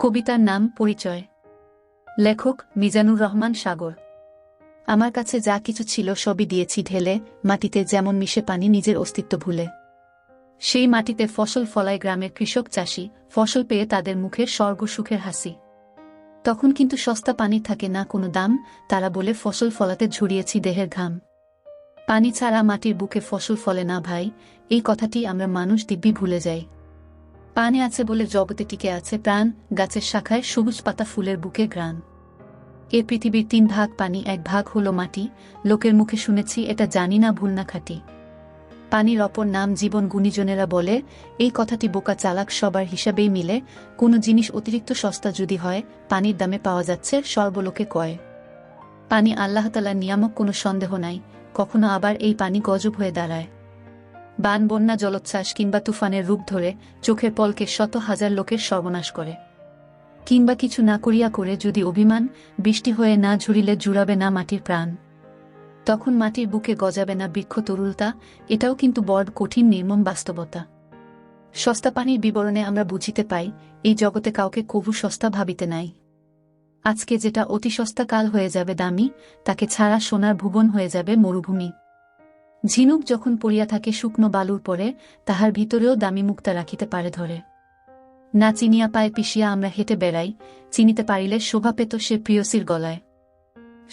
কবিতার নাম পরিচয়। লেখক মিজানুর রহমান সাগর। আমার কাছে যা কিছু ছিল সবই দিয়েছি ঢেলে, মাটিতে যেমন মিশে পানি নিজের অস্তিত্ব ভুলে। সেই মাটিতে ফসল ফলায় গ্রামের কৃষক চাষি, ফসল পেয়ে তাদের মুখে স্বর্গ সুখের হাসি। তখন কিন্তু সস্তা পানি থাকে না কোনো দাম, তারা বলে ফসল ফলাতে ঝরিয়েছি দেহের ঘাম। পানি ছাড়া মাটির বুকে ফসল ফলে না ভাই, এই কথাটি আমরা মানুষ দিব্যি ভুলে যাই। পানি আছে বলে জগতে টিকে আছে প্রাণ, গাছের শাখায় সবুজ পাতা ফুলের বুকে গ্রাণ। এ পৃথিবীর 3 ভাগ পানি, 1 ভাগ হলো মাটি, লোকের মুখে শুনেছি এটা জানি না ভুল না খাঁটি। পানির অপর নাম জীবন, গুণীজনেরা বলে এই কথাটি বোকা চালাক সবার হিসাবেই মিলে। কোনো জিনিস অতিরিক্ত সস্তা যদি হয়, পানির দামে পাওয়া যাচ্ছে সর্বলোকে কয়। পানি আল্লাহতাআলার নিয়ামক, কোনো সন্দেহ নাই, কখনো আবার এই পানি গজব হয়ে দাঁড়ায়। বান, বন্যা, জলোচ্ছ্বাস কিংবা তুফানের রূপ ধরে চোখের পলকে শত হাজার লোকের সর্বনাশ করে। কিংবা কিছু না করিয়া করে যদি অভিমান, বৃষ্টি হয়ে না ঝরিলে জুড়াবে না মাটির প্রাণ। তখন মাটির বুকে গজাবে না বৃক্ষ তরুলতা, এটাও কিন্তু বড় কঠিন নির্মম বাস্তবতা। সস্তা পানির বিবরণে আমরা বুঝিতে পাই, এই জগতে কাউকে কভু সস্তা ভাবিতে নাই। আজকে যেটা অতি সস্তা কাল হয়ে যাবে দামি, তাকে ছাড়া সোনার ভুবন হয়ে যাবে মরুভূমি। ঝিনুক যখন পড়িয়া থাকে শুকনো বালুর পরে, তাহার ভিতরেও দামি মুক্তা রাখিতে পারে ধরে। না চিনিয়া পায়ে পিষিয়া আমরা হেঁটে বেড়াই, চিনিতে পারিলে শোভা পেত সে প্রিয়সীর গলায়।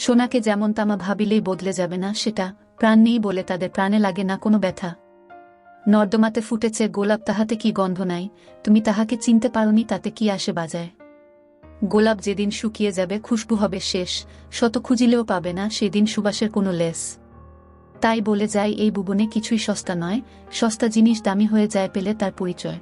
সোনাকে যেমন তামা ভাবিলেই বদলে যাবে না সেটা, প্রাণ নেই বলে তাদের প্রাণে লাগে না কোনো ব্যথা। নর্দমাতে ফুটেছে গোলাপ, তাহাতে কি গন্ধ নাই, তুমি তাহাকে চিনতে পারোনি তাতে কি আসে বাজায়। গোলাপ যেদিন শুকিয়ে যাবে খুশবু হবে শেষ, শত খুঁজিলেও পাবে না সেদিন সুবাসের কোনো লেস। তাই বলে যায় এই ভুবনে কিছুই সস্তা নয়, সস্তা জিনিস দামি হয়ে যায় পেলে তার পরিচয়।